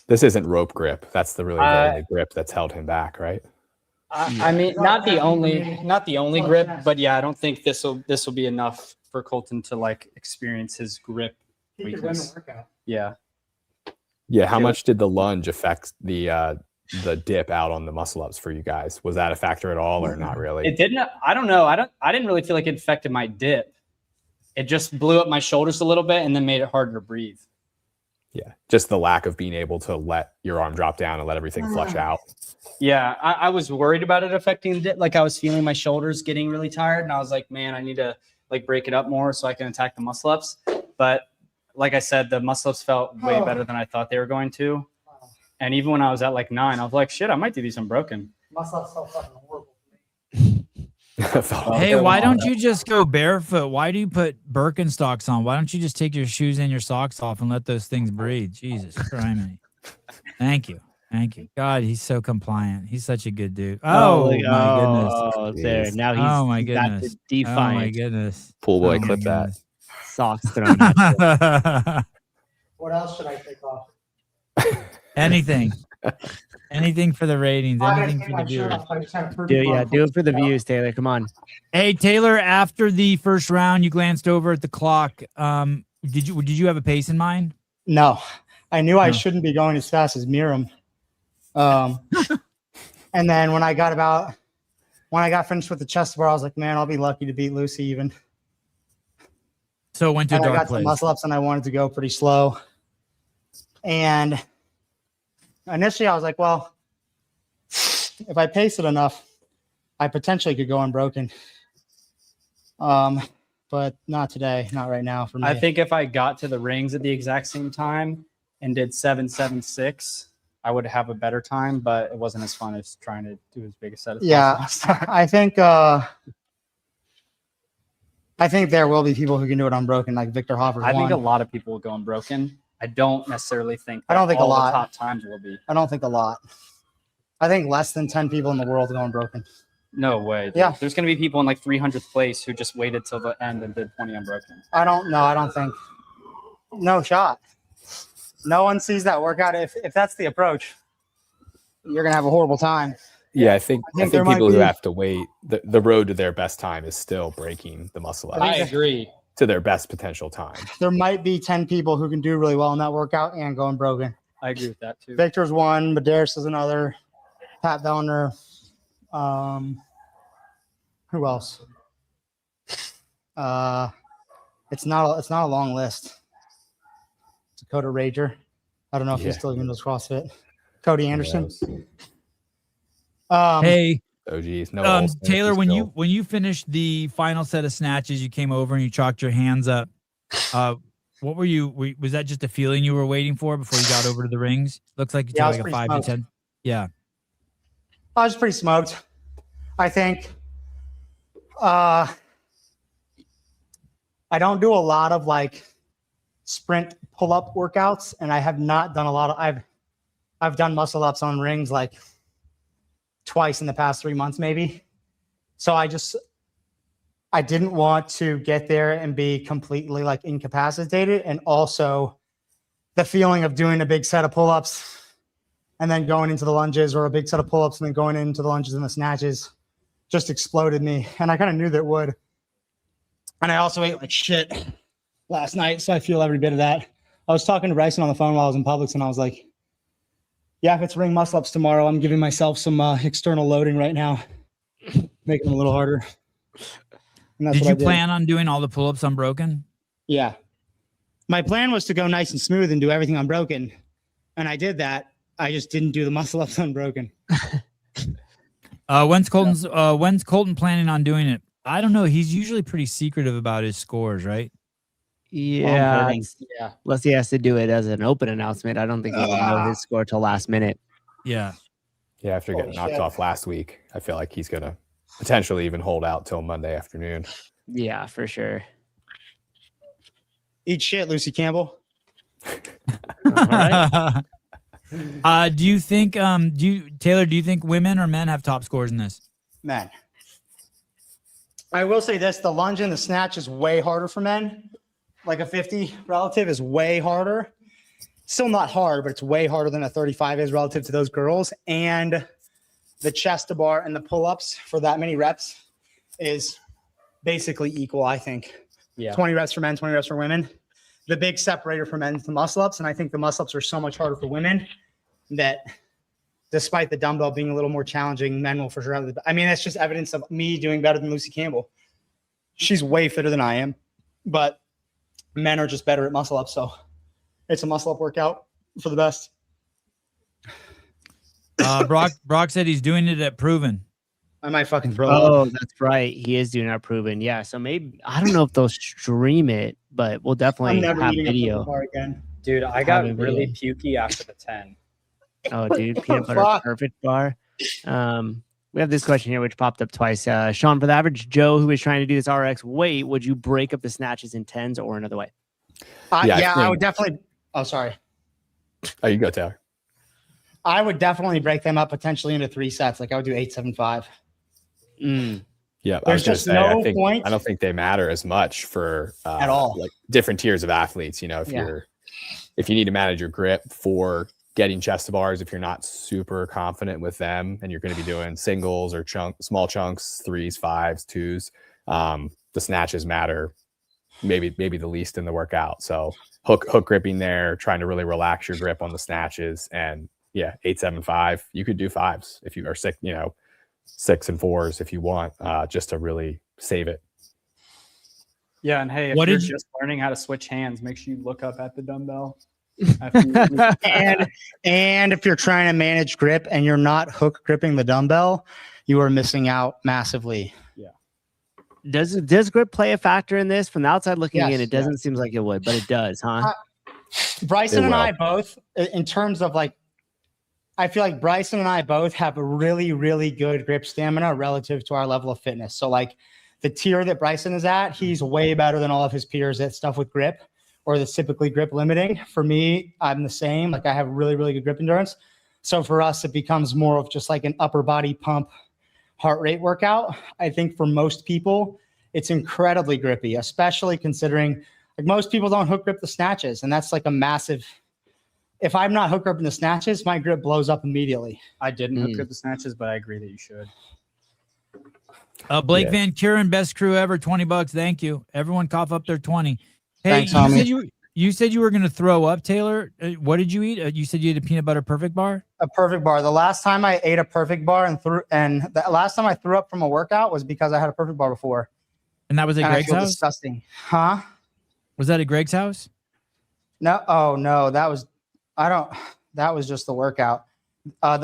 This isn't rope grip. That's the really very grip that's held him back, right? I mean, not the only grip, but yeah, I don't think this will be enough for Colton to like experience his grip weakness. Yeah. Yeah. How much did the lunge affect the dip out on the muscle ups for you guys? Was that a factor at all, or not really? It didn't. I don't know. I didn't really feel like it affected my dip. It just blew up my shoulders a little bit and then made it harder to breathe. Yeah, just the lack of being able to let your arm drop down and let everything flush out. Yeah, I was worried about it affecting the dip. Like I was feeling my shoulders getting really tired, and I was like, man, I need to like break it up more so I can attack the muscle ups. But like I said, the muscle ups felt way better than I thought they were going to. And even when I was at like 9, I was like, shit, I might do these unbroken. Muscle ups felt fucking horrible. Hey, why don't you just go barefoot? Why do you put Birkenstocks on? Why don't you just take your shoes and your socks off and let those things breathe? Jesus Christ. Thank you. God, he's so compliant. He's such a good dude. Oh, my goodness. Oh, there. Now he's got the defiant. Oh, my goodness. Pool boy, clip that. Socks thrown out. What else should I take off? Anything. Anything for the ratings. Anything for the viewers. Do it for the views, Taylor. Come on. Hey, Taylor, after the first round, you glanced over at the clock. Did you have a pace in mind? No. I knew I shouldn't be going as fast as Miram. And then when I got finished with the chest bar, I was like, man, I'll be lucky to beat Lucy even. So it went to a And I dark got some place. muscle ups and I wanted to go pretty slow. And initially I was like, well, if I pace it enough, I potentially could go unbroken. But not today, not right now for me. I think if I got to the rings at the exact same time and did 7.76, I would have a better time, but it wasn't as fun as trying to do as big a set as possible. I think there will be people who can do it unbroken, like Victor Hoffer's I think one. a lot of people will go unbroken. I don't necessarily think I don't think a all the lot. top times will be. I don't think a lot. I think less than 10 people in the world go unbroken. No way. Dude. Yeah. There's going to be people in like 300th place who just waited till the end and did 20 unbroken. I don't think. No shot. No one sees that workout. If that's the approach, you're going to have a horrible time. Yeah, I think there might people who be- have to wait, the road to their best time is still breaking the muscle I out agree. to their best potential time. There might be 10 people who can do really well in that workout and go unbroken. I agree with that too. Victor's one, Medeiros is another, Pat Vellner. Who else? It's not a long list. Dakota Rager. I don't know if he Yeah. still even does CrossFit. Cody Anderson. Hey, Oh geez, no. Olsen, if Taylor, he's when still- you finished the final set of snatches, you came over and you chalked your hands up. What were you? Was that just a feeling you were waiting for before you got over to the rings? Looks like you Yeah, I took was like a pretty 5 to smoked. 10. Yeah. I was pretty smoked. I think I don't do a lot of like sprint pull-up workouts, and I have not done a lot of I've done muscle ups on rings like twice in the past 3 months, maybe. So I didn't want to get there and be completely like incapacitated, and also the feeling of doing a big set of pull-ups and then going into the lunges, or a big set of pull-ups and then going into the lunges and the snatches just exploded me. And I kind of knew that it would. And I also ate like shit last night, so I feel every bit of that. I was talking to Bryson on the phone while I was in Publix, and I was like, yeah, if it's ring muscle ups tomorrow, I'm giving myself some external loading right now, making them a little harder. And that's Did what you I plan on doing all the pull-ups unbroken? Yeah. My plan was to go nice and smooth and do everything unbroken. And I did that. I just didn't do the muscle ups unbroken. When's Colton planning on doing it? I don't know. He's usually pretty secretive about his scores, right? Yeah. Yeah. Unless he has to do it as an open announcement. I don't think he will know his score till last minute. Yeah. Yeah, after getting knocked off last week, I feel like he's gonna potentially even hold out till Monday afternoon. Yeah, for sure. Eat shit, Lucy Campbell. right. Do you think Taylor, do you think women or men have top scores in this? Men. I will say this, the lunge and the snatch is way harder for men. Like a 50 relative is way harder. Still not hard, but it's way harder than a 35 is relative to those girls. And the chest to bar and the pull-ups for that many reps is basically equal, I think. Yeah. 20 reps for men, 20 reps for women. The big separator for men is the muscle-ups, and I think the muscle-ups are so much harder for women that despite the dumbbell being a little more challenging, men will for sure have the, I mean, that's just evidence of me doing better than Lucy Campbell. She's way fitter than I am, but men are just better at muscle-ups, so it's a muscle-up workout for the best. Brock said he's doing it at Proven. I might fucking throw up. Oh, that's right. He is doing that proven. Yeah. So maybe I don't know if they'll stream it, but we'll I'm definitely never have eating a video. protein bar again. Dude, I got really pukey after the 10. Oh, dude, peanut butter Fuck. perfect bar. We have this question here, which popped up twice. Sean, for the average Joe who is trying to do this RX weight, would you break up the snatches in tens or another way? Yeah, I think- would definitely. Oh, sorry. Oh, you go, Taylor. I would definitely break them up potentially into 3 sets. Like I would do 8, 7, 5. Yeah, I There's was gonna just say, no I point. don't think they matter as much for At all. like different tiers of athletes. You know, if you need to manage your grip for getting chest to bars, if you're not super confident with them, and you're going to be doing singles or small chunks, 3s, 5s, 2s, the snatches matter. Maybe the least in the workout. So hook gripping there, trying to really relax your grip on the snatches, and 8, 7, 5. You could do 5s if you are sick. 6 and 4s if you want, just to really save it. Yeah, and hey, if What you're did you- just learning how to switch hands, make sure you look up at the dumbbell. And if you're trying to manage grip and you're not hook gripping the dumbbell, you are missing out massively. Does grip play a factor in this? From the outside looking Yes, in, it doesn't seem like it would, but it does, huh? Bryson It and will. I both, in terms of like, I feel like Bryson and I both have a really, really good grip stamina relative to our level of fitness. So like the tier that Bryson is at, he's way better than all of his peers at stuff with grip or that's typically grip limiting. For me, I'm the same. Like I have really, really good grip endurance. So for us, it becomes more of just like an upper body pump heart rate workout. I think for most people, it's incredibly grippy, especially considering like most people don't hook grip the snatches. And that's like a massive, if I'm not hook gripping the snatches, my grip blows up immediately. I didn't hook grip the snatches, but I agree that you should. Blake Yeah. Van Kuren, best crew ever, $20. Thank you. Everyone cough up their 20. Hey, Thanks, homie. you said you were going to throw up, Taylor. What did you eat? You said you had a peanut butter perfect bar? A perfect bar. The last time I ate a perfect bar and the last time I threw up from a workout was because I had a perfect bar before. And that was at And I Greg's feel house? disgusting. Huh? Was that at Greg's house? No. Oh no, that was just the workout. I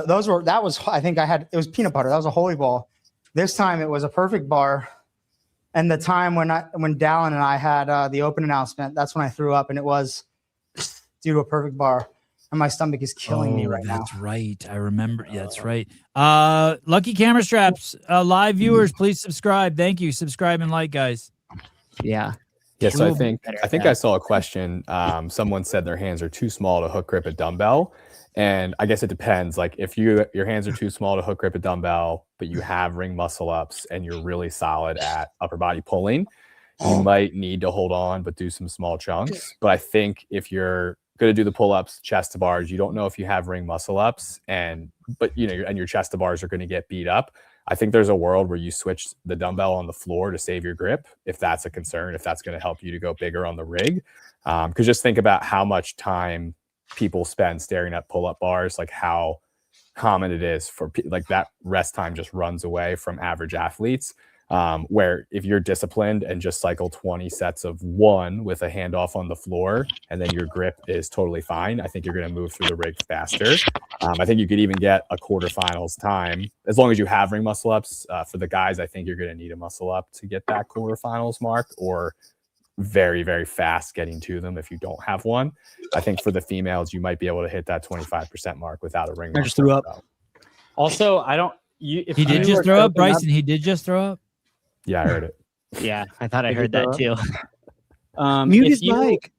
think it was peanut butter. That was a holy ball. This time it was a perfect bar. And the time when Dallin and I had the open announcement, that's when I threw up, and it was due to a perfect bar. And my stomach is killing me right now. That's right. I remember. Yeah, that's right. Lucky Camera Straps, live viewers, please subscribe. Thank you. Subscribe and like, guys. Yeah. Yeah, so We'll I be think better I at think that. I saw a question. Someone said their hands are too small to hook grip a dumbbell, and I guess it depends. Like if your hands are too small to hook grip a dumbbell, but you have ring muscle ups and you're really solid at upper body pulling, you might need to hold on but do some small chunks. But I think if you're going to do the pull ups, chest to bars, you don't know if you have ring muscle ups, but your chest to bars are going to get beat up. I think there's a world where you switch the dumbbell on the floor to save your grip, if that's a concern, if that's going to help you to go bigger on the rig. Because just think about how much time people spend staring at pull-up bars, like how common it is for like that rest time just runs away from average athletes. Where if you're disciplined and just cycle 20 sets of one with a handoff on the floor, and then your grip is totally fine, I think you're going to move through the rig faster. I think you could even get a quarterfinals time as long as you have ring muscle ups. For the guys, I think you're going to need a muscle up to get that quarterfinals mark, or very, very fast getting to them if you don't have one. I think for the females, you might be able to hit that 25% mark without a ring. I just threw up. Also, He did just throw up, Bryson. He did just throw up. Yeah, I heard it. Yeah, I thought I heard that too. Mute his mic.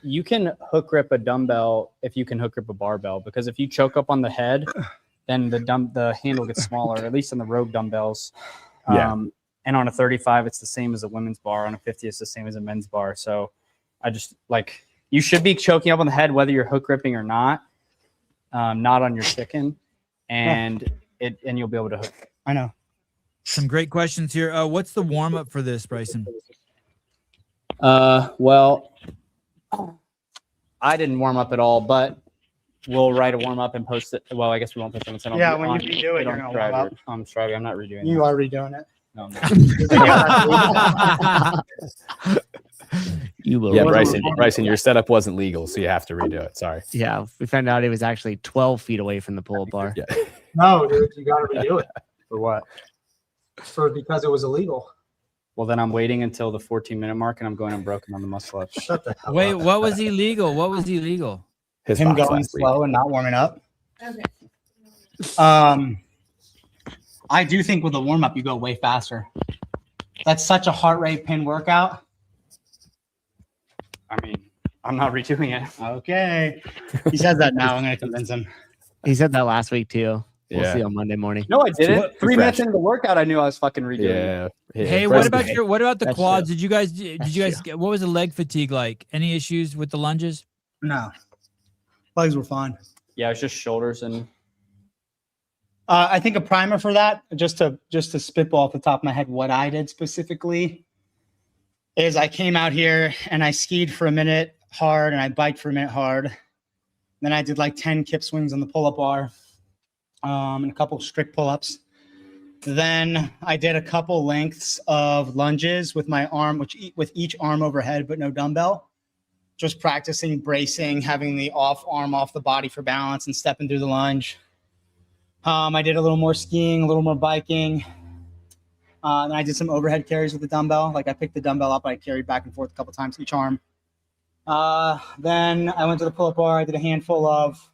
You can hook grip a dumbbell if you can hook grip a barbell, because if you choke up on the head, then the handle gets smaller, at least on the Rogue dumbbells. Yeah. And on a 35, it's the same as a women's bar. On a 50, it's the same as a men's bar. So I just like, you should be choking up on the head, whether you're hook gripping or not on your chicken, and you'll be able to hook. I know. Some great questions here. What's the warm up for this, Bryson? Well, I didn't warm up at all, but we'll write a warm up and post it. Well, I guess we won't post it. Yeah, when you redo it, you're gonna warm up. I'm sorry, I'm not redoing You it. are redoing it. No, I'm not. You will. Yeah, Bryson, your setup wasn't legal, so you have to redo it. Sorry. Yeah, we found out it was actually 12 feet away from the pull-up bar. Yeah. No, dude, you got to redo it For what? because it was illegal. Well, then I'm waiting until the 14-minute mark, and I'm going unbroken on the muscle ups. Shut the hell Wait, up. what was illegal? What was illegal? His Him box going last week. slow and not warming up. Okay. I do think with a warm up, you go way faster. That's such a heart rate pin workout. I mean, I'm not redoing it. Okay. He says that now. I'm going to convince him. He said that last week too. We'll Yeah. see on Monday morning. No, I didn't. 3 minutes fresh. into the workout, I knew I was fucking redoing it. Yeah. Hey, Bryson- what about the That's quads? true. Did you guys get, what was the leg fatigue like? Any issues with the lunges? No. Legs were fine. Yeah, it's just shoulders and I think a primer for that, just to spitball off the top of my head, what I did specifically is I came out here and I skied for a minute hard and I biked for a minute hard. Then I did like 10 kip swings on the pull-up bar and a couple strict pull-ups. Then I did a couple lengths of lunges with my arm, with each arm overhead, but no dumbbell. Just practicing bracing, having the off arm off the body for balance and stepping through the lunge. I did a little more skiing, a little more biking. And I did some overhead carries with the dumbbell. Like I picked the dumbbell up, I carried back and forth a couple times each arm. Then I went to the pull-up bar. I did a handful of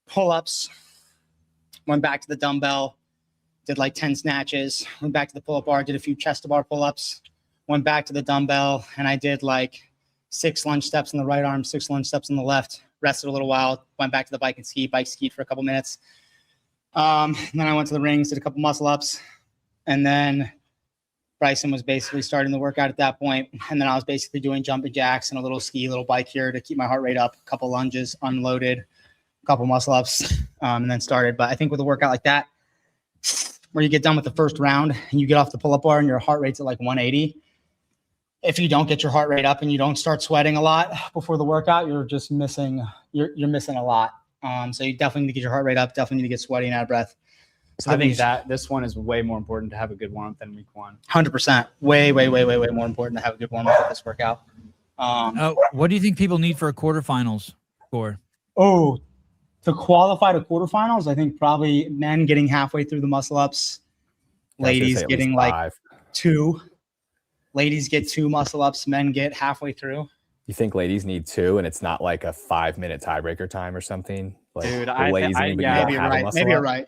pull-ups. Went back to the dumbbell. Did like 10 snatches. Went back to the pull-up bar. Did a few chest to bar pull-ups. Went back to the dumbbell, and I did like 6 lunge steps in the right arm, 6 lunge steps in the left. Rested a little while. Went back to the bike and ski. Bike skied for a couple minutes. And then I went to the rings, did a couple muscle ups, and then Bryson was basically starting the workout at that point. And then I was basically doing jumping jacks and a little ski, a little bike here to keep my heart rate up, a couple lunges, unloaded, a couple muscle ups, and then started. But I think with a workout like that, where you get done with the first round and you get off the pull-up bar and your heart rate's at like 180, if you don't get your heart rate up and you don't start sweating a lot before the workout, you're just missing, you're missing a lot. So you definitely need to get your heart rate up, definitely need to get sweaty and out of breath. So I think that this one is way more important to have a good warm-up than week 1. 100%. Way more important to have a good warm-up with this workout. What do you think people need for a quarterfinals score? Oh, to qualify to quarterfinals, I think probably men getting halfway through the muscle ups, ladies getting like 2. Ladies get 2 muscle ups, men get halfway through. You think ladies need 2 and it's not like a 5-minute tiebreaker time or something? Like Dude, ladies maybe you're right.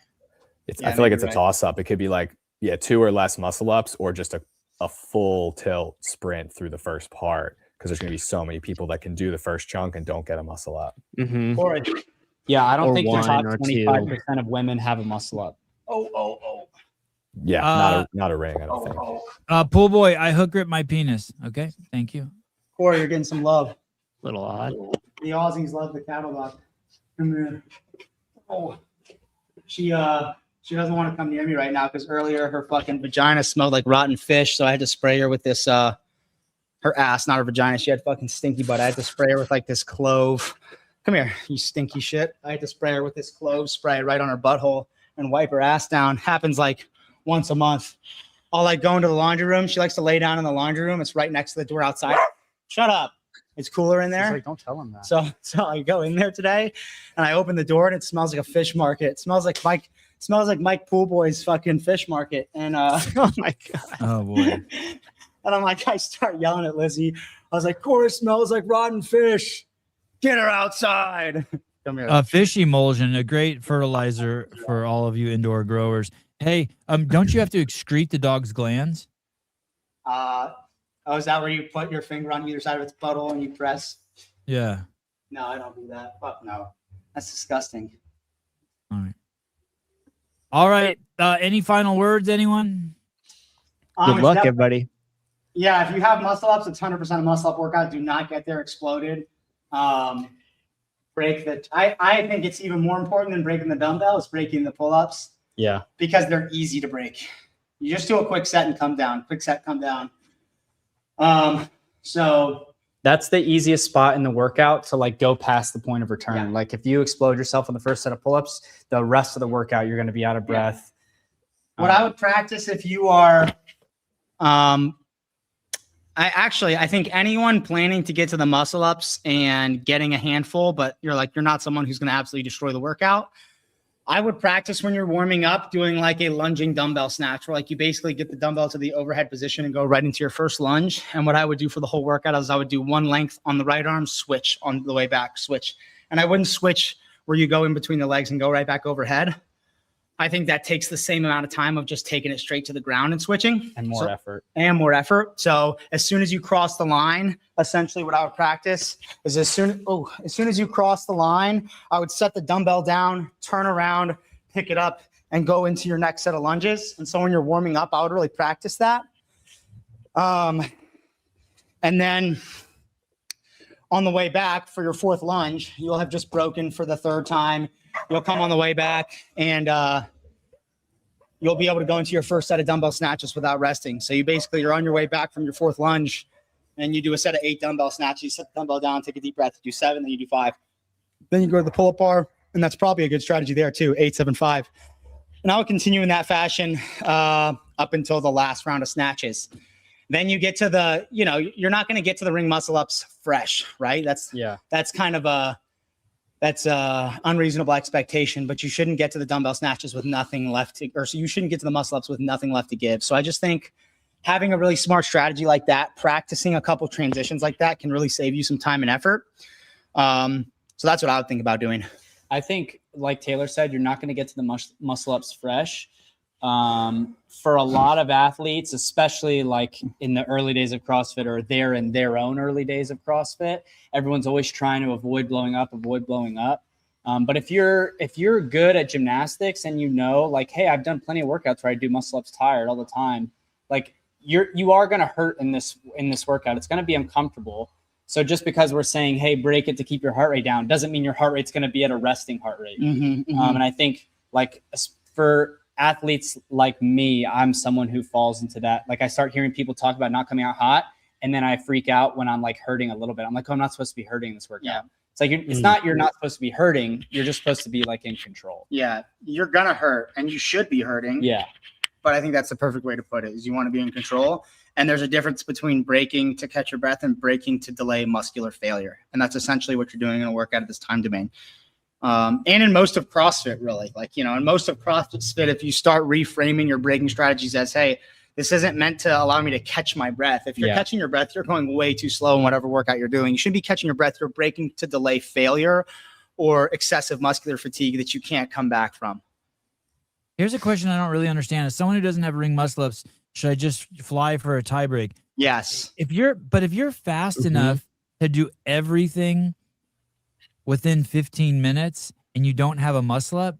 I feel like it's a toss-up. It could be like, 2 or less muscle ups or just a full tilt sprint through the first part, because there's going to be so many people that can do the first chunk and don't get a muscle up. Mm-hmm. Yeah, I don't think the one top or 25% of women have a muscle up. Yeah, not a ring, I don't think. Pool boy, I hook grip my penis. Okay, thank you. Corey, you're getting some love. Little odd. The Aussies love the cattle dog. Come here. Oh, she doesn't want to come near me right now because earlier her fucking vagina smelled like rotten fish, so I had to spray her with this. Her ass, not her vagina. She had fucking stinky butt. I had to spray her with like this clove. Come here, you stinky shit. I had to spray her with this clove spray right on her butthole and wipe her ass down. Happens like once a month. I'll like go into the laundry room. She likes to lay down in the laundry room. It's right next to the door outside. Shut up. It's cooler in there. Like, don't tell him that. So I go in there today and I open the door and it smells like a fish market. It smells like Mike Poolboy's fucking fish market. And oh my God. Oh boy. And I'm like, I start yelling at Lizzie. I was like, Corey smells like rotten fish. Get her outside. Come here. Fish emulsion, a great fertilizer for all of you indoor growers. Hey, don't you have to excrete the dog's glands? Is that where you put your finger on either side of its butthole and you press? Yeah. No, I don't do that. Fuck no. That's disgusting. All right. Any final words, anyone? Good luck, everybody. Yeah, if you have muscle ups, it's 100% a muscle up workout. Do not get there exploded. Break the. I think it's even more important than breaking the dumbbell is breaking the pull-ups. Yeah. Because they're easy to break. You just do a quick set and come down. Quick set, come down. So that's the easiest spot in the workout to like go past the point of return. Yeah. Like if you explode yourself on the first set of pull-ups, the rest of the workout you're going to be out of breath. What I would practice if you are I think anyone planning to get to the muscle ups and getting a handful, but you're not someone who's going to absolutely destroy the workout. I would practice when you're warming up doing like a lunging dumbbell snatch where like you basically get the dumbbell to the overhead position and go right into your first lunge. And what I would do for the whole workout is I would do one length on the right arm, switch on the way back, switch. And I wouldn't switch where you go in between the legs and go right back overhead. I think that takes the same amount of time of just taking it straight to the ground and switching. And more effort. And more effort. So as soon as you cross the line, essentially what I would practice is as soon as you cross the line, I would set the dumbbell down, turn around, pick it up, and go into your next set of lunges. And so when you're warming up, I would really practice that. And then on the way back for your fourth lunge, you'll have just broken for the third time. You'll come on the way back and you'll be able to go into your first set of dumbbell snatches without resting. So you're on your way back from your fourth lunge and you do a set of 8 dumbbell snatches. You set the dumbbell down, take a deep breath, do 7, then you do 5. Then you go to the pull-up bar, and that's probably a good strategy there too, 8, 7, 5. And I would continue in that fashion up until the last round of snatches. Then you get to the, you're not going to get to the ring muscle ups fresh, right? That's kind of a unreasonable expectation, but you shouldn't get to the dumbbell snatches with nothing left so you shouldn't get to the muscle ups with nothing left to give. So I just think having a really smart strategy like that, practicing a couple transitions like that can really save you some time and effort. So that's what I would think about doing. I think, like Taylor said, you're not going to get to the muscle ups fresh. For a lot of athletes, especially like in the early days of CrossFit or they're in their own early days of CrossFit, everyone's always trying to avoid blowing up. But if you're good at gymnastics and like, hey, I've done plenty of workouts where I do muscle ups tired all the time, like you are going to hurt in this workout. It's going to be uncomfortable. So just because we're saying, hey, break it to keep your heart rate down, doesn't mean your heart rate's going to be at a resting heart rate. And I think like for athletes like me, I'm someone who falls into that. Like I start hearing people talk about not coming out hot, and then I freak out when I'm like hurting a little bit. I'm like, oh, I'm not supposed to be hurting in this workout. Yeah. It's like, you're not supposed to be hurting. You're just supposed to be like in control. Yeah. You're going to hurt and you should be hurting. Yeah. But I think that's the perfect way to put it, is you want to be in control. And there's a difference between breaking to catch your breath and breaking to delay muscular failure. And that's essentially what you're doing in a workout at this time domain. And in most of CrossFit, really, like, in most of CrossFit, if you start reframing your breaking strategies as, hey, this isn't meant to allow me to catch my breath. If you're catching your breath, you're going way too slow in whatever workout you're doing. You shouldn't be catching your breath. You're breaking to delay failure or excessive muscular fatigue that you can't come back from. Here's a question I don't really understand. As someone who doesn't have ring muscle ups, should I just fly for a tie break? Yes. If you're fast enough to do everything within 15 minutes and you don't have a muscle up,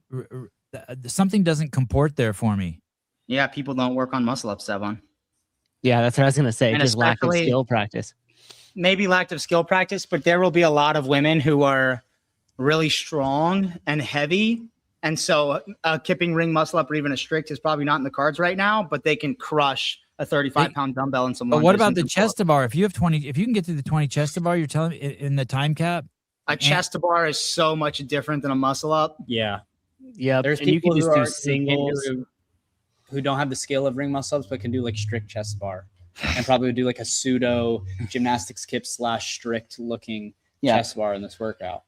something doesn't comport there for me. Yeah, people don't work on muscle ups, Sevon. Yeah, that's what I was going to say. And just lack of skill practice. Maybe lack of skill practice, but there will be a lot of women who are really strong and heavy. And so a kipping ring muscle up or even a strict is probably not in the cards right now, but they can crush a 35-pound dumbbell and some. But what about the chest to bar? If you can get to the 20 chest to bar, you're telling me in the time cap? A chest to bar is so much different than a muscle up. Yeah. Yeah. There's people who do singles who don't have the skill of ring muscle ups, but can do like strict chest bar and probably do like a pseudo gymnastics kip / strict looking chest bar in this workout.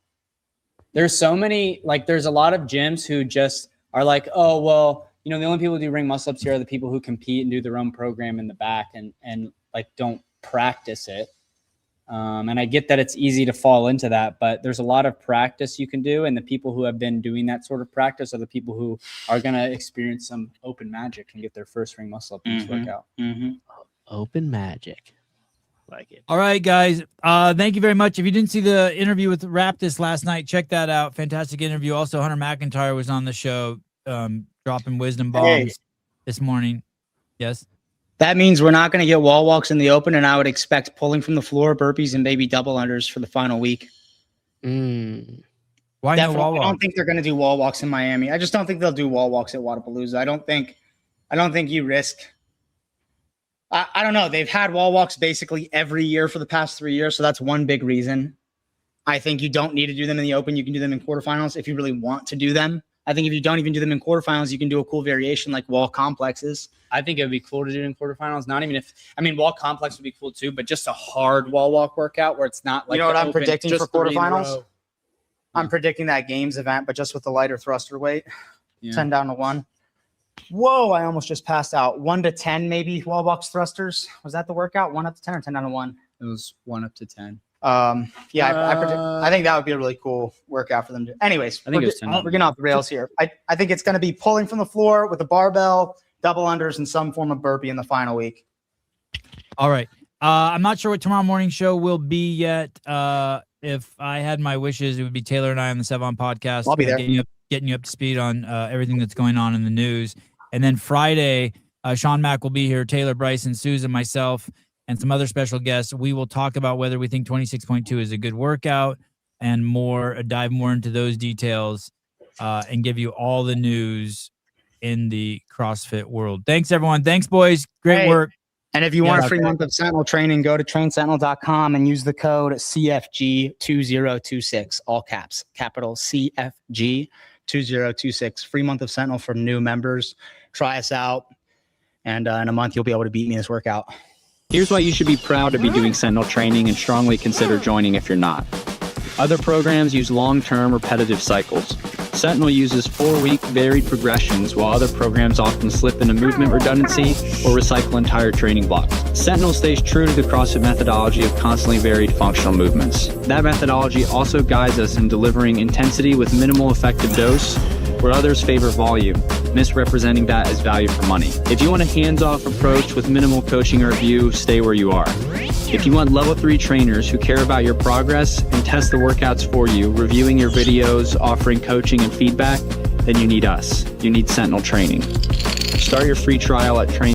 There's so many, like there's a lot of gyms who just are like, oh, well, the only people who do ring muscle ups here are the people who compete and do their own program in the back and like don't practice it. And I get that it's easy to fall into that, but there's a lot of practice you can do. And the people who have been doing that sort of practice are the people who are going to experience some open magic and get their first ring muscle up in this workout. Open magic. Like it. All right, guys. Thank you very much. If you didn't see the interview with Raptus last night, check that out. Fantastic interview. Also, Hunter McIntyre was on the show, dropping wisdom bombs this morning. Yes. That means we're not going to get wall walks in the open, and I would expect pulling from the floor, burpees, and maybe double unders for the final week. Why no wall walks? I don't think they're going to do wall walks in Miami. I just don't think they'll do wall walks at Wodapalooza. I don't think you risk. I don't know. They've had wall walks basically every year for the past 3 years, so that's one big reason. I think you don't need to do them in the open. You can do them in quarterfinals if you really want to do them. I think if you don't even do them in quarterfinals, you can do a cool variation like wall complexes. I think it would be cool to do in quarterfinals. Wall complex would be cool too, but just a hard wall walk workout where it's not like, you know what I'm predicting for quarterfinals? I'm predicting that games event, but just with the lighter thruster weight, 10 down to 1. Whoa, I almost just passed out. 1 to 10, maybe wall box thrusters. Was that the workout? 1 up to 10 or 10 down to 1? It was 1 up to 10. I think that would be a really cool workout for them to do. Anyways, I think it was 10. We're getting off the rails here. I think it's going to be pulling from the floor with a barbell, double unders, and some form of burpee in the final week. All right. I'm not sure what tomorrow morning show will be yet. If I had my wishes, it would be Taylor and I on the Sevon podcast. I'll be there. Getting you up to speed on everything that's going on in the news. And then Friday, Sean Mack will be here, Taylor, Bryson, Susan, myself, and some other special guests. We will talk about whether we think 26.2 is a good workout and dive more into those details and give you all the news in the CrossFit world. Thanks, everyone. Thanks, boys. Great work. And if you want a free month of Sentinel training, go to trainsentinel.com and use the code CFG2026, all caps, capital CFG2026. 2026. Free month of Sentinel for new members. Try us out. And in a month, you'll be able to beat me in this workout. Here's why you should be proud to be doing Sentinel training and strongly consider joining if you're not. Other programs use long-term repetitive cycles. Sentinel uses 4-week varied progressions, while other programs often slip into movement redundancy or recycle entire training blocks. Sentinel stays true to the CrossFit methodology of constantly varied functional movements. That methodology also guides us in delivering intensity with minimal effective dose, where others favor volume, misrepresenting that as value for money. If you want a hands-off approach with minimal coaching or review, stay where you are. If you want level 3 trainers who care about your progress and test the workouts for you, reviewing your videos, offering coaching and feedback, then you need us. You need Sentinel training. Start your free trial at training